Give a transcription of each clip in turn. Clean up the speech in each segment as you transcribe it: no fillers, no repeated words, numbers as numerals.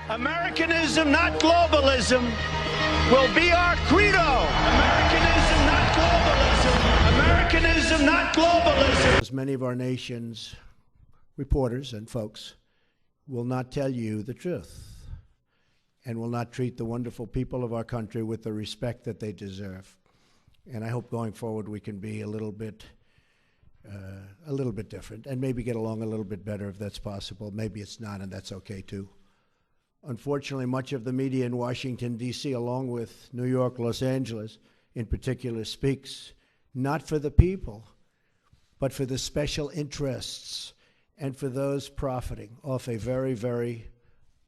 Americanism, not globalism, will be our credo. Americanism, not globalism. Americanism, not globalism. As many of our nation's reporters and folks will not tell you the truth and will not treat the wonderful people of our country with the respect that they deserve. And I hope going forward we can be a little bit different and maybe get along a little bit better if that's possible. Maybe it's not, and that's okay too. Unfortunately, much of the media in Washington, D.C., along with New York, Los Angeles in particular, speaks not for the people, but for the special interests and for those profiting off a very, very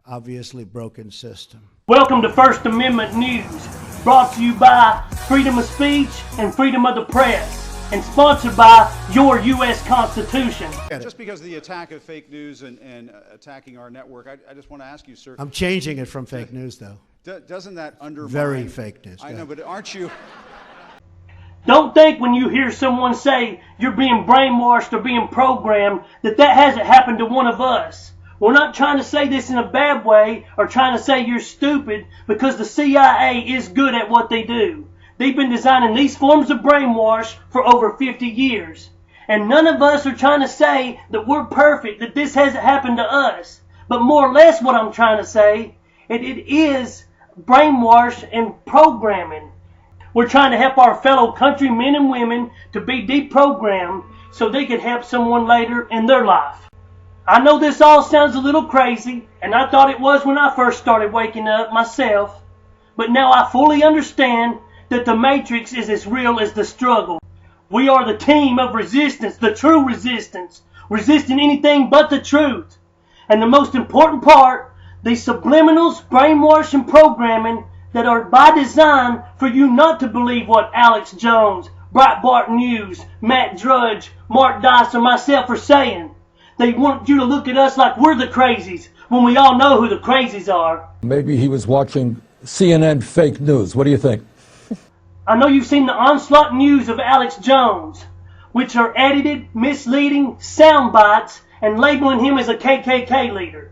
obviously broken system. Welcome to First Amendment News, brought to you by freedom of speech and freedom of the press, and sponsored by your U.S. Constitution. Just because of the attack of fake news and attacking our network, I just want to ask you, sir. I'm changing it from fake news, though. Doesn't that undermine... Very fake news. I know, but aren't you... Don't think when you hear someone say you're being brainwashed or being programmed that hasn't happened to one of us. We're not trying to say this in a bad way or trying to say you're stupid, because the CIA is good at what they do. They've been designing these forms of brainwash for over 50 years. And none of us are trying to say that we're perfect, that this hasn't happened to us. But more or less what I'm trying to say, it is brainwash and programming. We're trying to help our fellow countrymen and women to be deprogrammed so they can help someone later in their life. I know this all sounds a little crazy, and I thought it was when I first started waking up myself. But now I fully understand that the Matrix is as real as the struggle. We are the team of resistance, the true resistance, resisting anything but the truth. And the most important part, the subliminals, brainwash, and programming that are by design for you not to believe what Alex Jones, Breitbart News, Matt Drudge, Mark Dice, or myself are saying. They want you to look at us like we're the crazies, when we all know who the crazies are. Maybe he was watching CNN fake news. What do you think? I know you've seen the onslaught news of Alex Jones, which are edited, misleading sound bites and labeling him as a KKK leader,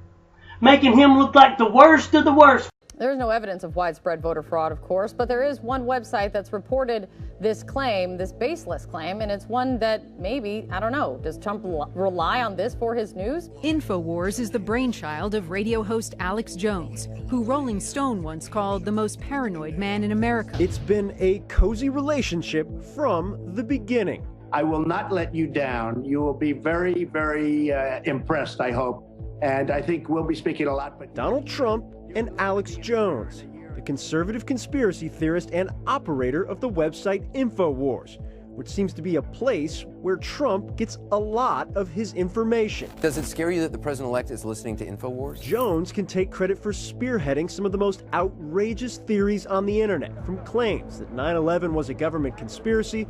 making him look like the worst of the worst. There's no evidence of widespread voter fraud, of course, but there is one website that's reported this claim, this baseless claim, and it's one that maybe, I don't know, does Trump rely on this for his news? InfoWars is the brainchild of radio host Alex Jones, who Rolling Stone once called the most paranoid man in America. It's been a cozy relationship from the beginning. I will not let you down. You will be very, very impressed, I hope. And I think we'll be speaking a lot. But Donald Trump and Alex Jones, the conservative conspiracy theorist and operator of the website InfoWars, which seems to be a place where Trump gets a lot of his information. Does it scare you that the president-elect is listening to InfoWars? Jones can take credit for spearheading some of the most outrageous theories on the internet, from claims that 9/11 was a government conspiracy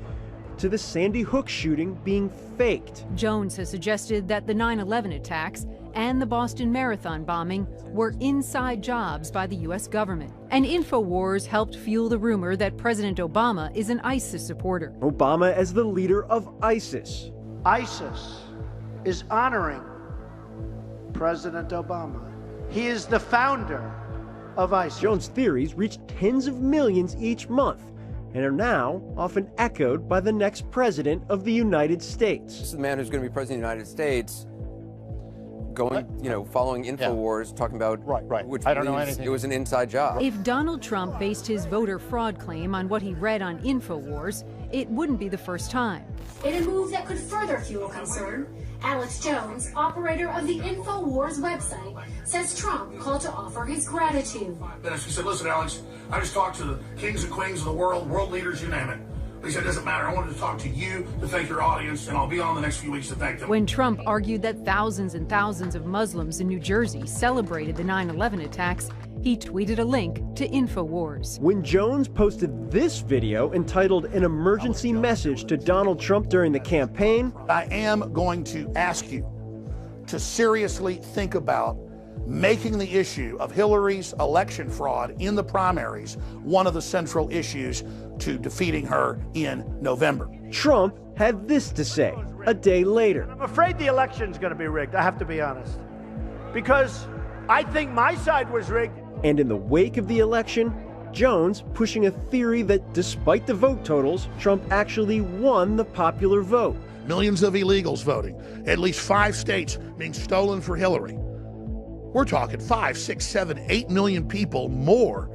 to the Sandy Hook shooting being faked. Jones has suggested that the 9/11 attacks and the Boston Marathon bombing were inside jobs by the U.S. government. And InfoWars helped fuel the rumor that President Obama is an ISIS supporter. Obama as the leader of ISIS. ISIS is honoring President Obama. He is the founder of ISIS. Jones' theories reach tens of millions each month and are now often echoed by the next president of the United States. This is the man who's going to be president of the United States, going, following InfoWars, talking about which I don't know anything. It was an inside job. If Donald Trump based his voter fraud claim on what he read on InfoWars, it wouldn't be the first time. In a move that could further fuel concern, Alex Jones, operator of the InfoWars website, says Trump called to offer his gratitude. Then she said, listen, Alex, I just talked to the kings and queens of the world leaders, you name it. He said, it doesn't matter. I wanted to talk to you to thank your audience, and I'll be on the next few weeks to thank them. When Trump argued that thousands and thousands of Muslims in New Jersey celebrated the 9/11 attacks, he tweeted a link to InfoWars. When Jones posted this video entitled An Emergency Message to Donald Trump during the campaign, I am going to ask you to seriously think about making the issue of Hillary's election fraud in the primaries one of the central issues to defeating her in November. Trump had this to say a day later. I'm afraid the election's going to be rigged, I have to be honest. Because I think my side was rigged. And in the wake of the election, Jones pushing a theory that despite the vote totals, Trump actually won the popular vote. Millions of illegals voting, at least 5 states being stolen for Hillary. We're talking 5, 6, 7, 8 million people more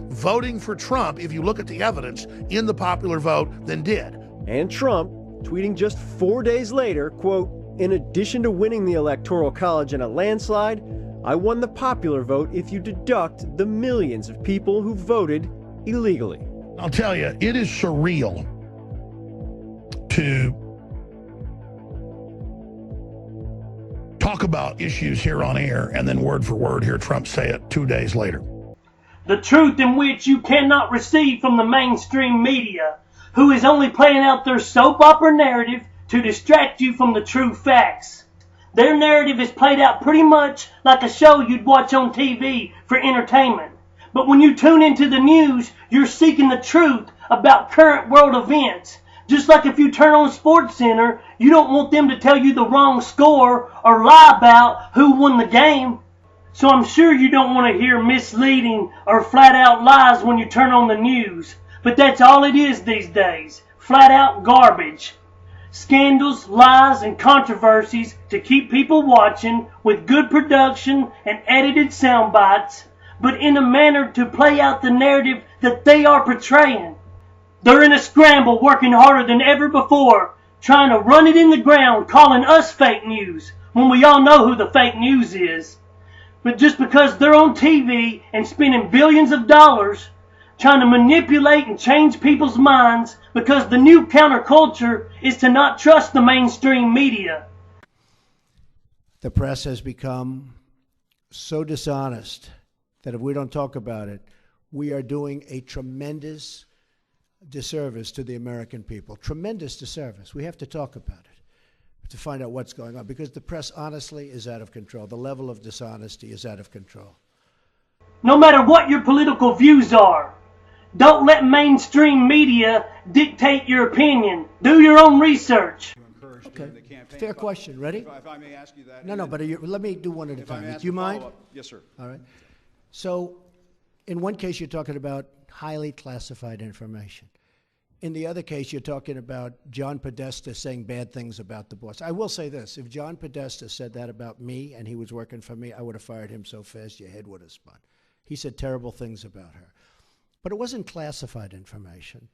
voting for Trump, if you look at the evidence, in the popular vote than did. And Trump tweeting just 4 days later, quote, "In addition to winning the Electoral College in a landslide, I won the popular vote if you deduct the millions of people who voted illegally." I'll tell you, it is surreal to talk about issues here on air and then word for word hear Trump say it 2 days later. The truth in which you cannot receive from the mainstream media, who is only playing out their soap opera narrative to distract you from the true facts. Their narrative is played out pretty much like a show you'd watch on TV for entertainment. But when you tune into the news, you're seeking the truth about current world events. Just like if you turn on SportsCenter, you don't want them to tell you the wrong score or lie about who won the game. So I'm sure you don't want to hear misleading or flat out lies when you turn on the news. But that's all it is these days. Flat out garbage. Scandals, lies, and controversies to keep people watching with good production and edited sound bites, but in a manner to play out the narrative that they are portraying. They're in a scramble working harder than ever before, trying to run it in the ground, calling us fake news, when we all know who the fake news is. But just because they're on TV and spending billions of dollars trying to manipulate and change people's minds, because the new counterculture is to not trust the mainstream media. The press has become so dishonest that if we don't talk about it, we are doing a tremendous disservice to the American people. Tremendous disservice. We have to talk about it to find out what's going on, because the press honestly is out of control. The level of dishonesty is out of control. No matter what your political views are, don't let mainstream media dictate your opinion. Do your own research. Okay. Fair question. Ready? If I may ask you that. No, but let me do one at a time. Do you mind? Yes, sir. All right. So, in one case, you're talking about highly classified information. In the other case, you're talking about John Podesta saying bad things about the boss. I will say this. If John Podesta said that about me and he was working for me, I would have fired him so fast your head would have spun. He said terrible things about her. But it wasn't classified information.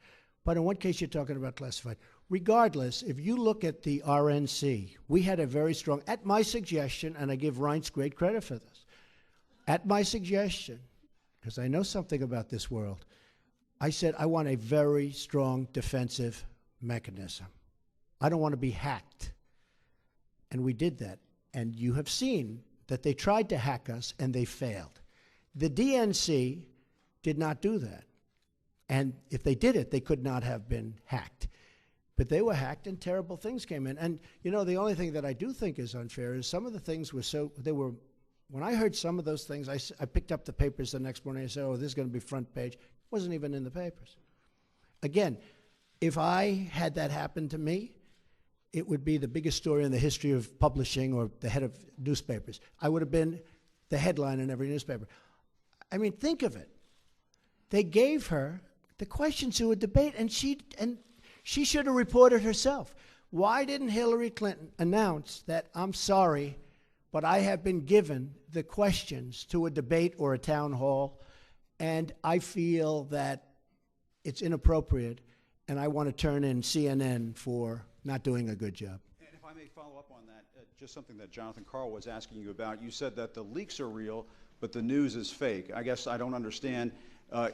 But in one case, you're talking about classified. Regardless, if you look at the RNC, we had a very strong, at my suggestion, and I give Reince great credit for this, at my suggestion, because I know something about this world, I said I want a very strong defensive mechanism. I don't want to be hacked. And we did that. And you have seen that they tried to hack us and they failed. The DNC did not do that. And if they did it, they could not have been hacked. But they were hacked and terrible things came in. And, you know, the only thing that I do think is unfair is some of the things were so, they were, when I heard some of those things, I picked up the papers the next morning and I said, oh, this is going to be front page. It wasn't even in the papers. Again, if I had that happen to me, it would be the biggest story in the history of publishing or the head of newspapers. I would have been the headline in every newspaper. I mean, think of it. They gave her the questions to a debate, and she should have reported herself. Why didn't Hillary Clinton announce that, I'm sorry, but I have been given the questions to a debate or a town hall, and I feel that it's inappropriate, and I want to turn in CNN for not doing a good job. And if I may follow up on that, just something that Jonathan Karl was asking you about. You said that the leaks are real, but the news is fake. I guess I don't understand.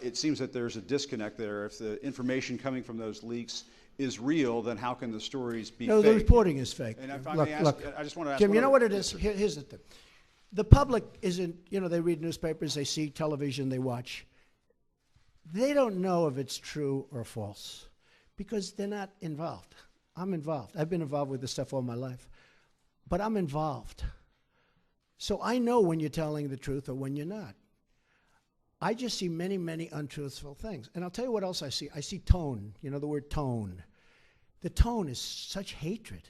It seems that there's a disconnect there. If the information coming from those leaks is real, then how can the stories be fake? No, the reporting is fake. And if I may ask, I just want to ask Jim, you know what it is? Here's the thing. The public isn't, you know, they read newspapers, they see television, they watch. They don't know if it's true or false because they're not involved. I'm involved. I've been involved with this stuff all my life, but I'm involved. So I know when you're telling the truth or when you're not. I just see many, many untruthful things. And I'll tell you what else I see. I see tone. You know the word tone. The tone is such hatred.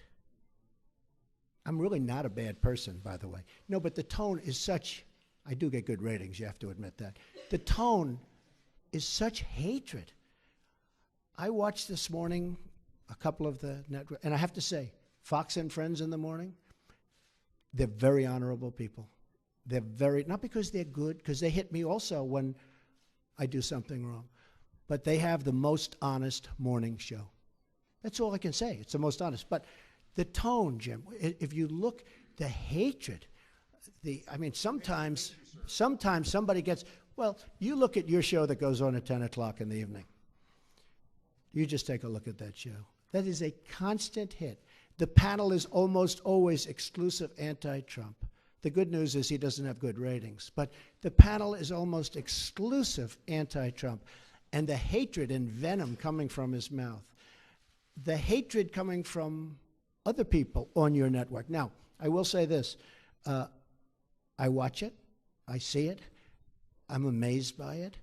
I'm really not a bad person, by the way. No, but the tone is such I do get good ratings, you have to admit that. The tone is such hatred. I watched this morning a couple of the network, and I have to say, Fox and Friends in the morning, they're very honorable people. They're very, not because they're good, because they hit me also when I do something wrong, but they have the most honest morning show. That's all I can say. It's the most honest. But the tone, Jim, if you look, the hatred, I mean, sometimes somebody gets, well, you look at your show that goes on at 10 o'clock in the evening. You just take a look at that show. That is a constant hit. The panel is almost always exclusive anti-Trump. The good news is he doesn't have good ratings. But the panel is almost exclusive anti-Trump. And the hatred and venom coming from his mouth, the hatred coming from other people on your network. Now, I will say this. I watch it. I see it. I'm amazed by it.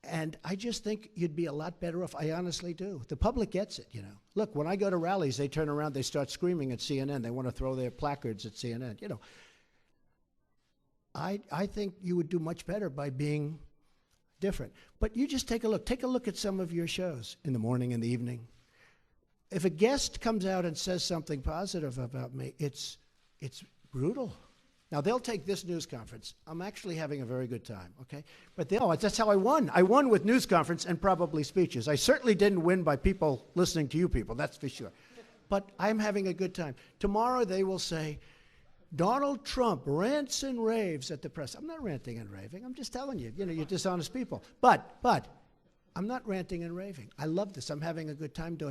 And I just think you'd be a lot better off. I honestly do. The public gets it, you know. Look, when I go to rallies, they turn around, they start screaming at CNN. They want to throw their placards at CNN. You know, I think you would do much better by being different. But you just take a look. Take a look at some of your shows in the morning and the evening. If a guest comes out and says something positive about me, it's brutal. Now, they'll take this news conference. I'm actually having a very good time, okay? But that's how I won. I won with news conference and probably speeches. I certainly didn't win by people listening to you people, that's for sure. But I'm having a good time. Tomorrow they will say, Donald Trump rants and raves at the press. I'm not ranting and raving. I'm just telling you, you're dishonest people. But I'm not ranting and raving. I love this. I'm having a good time doing it.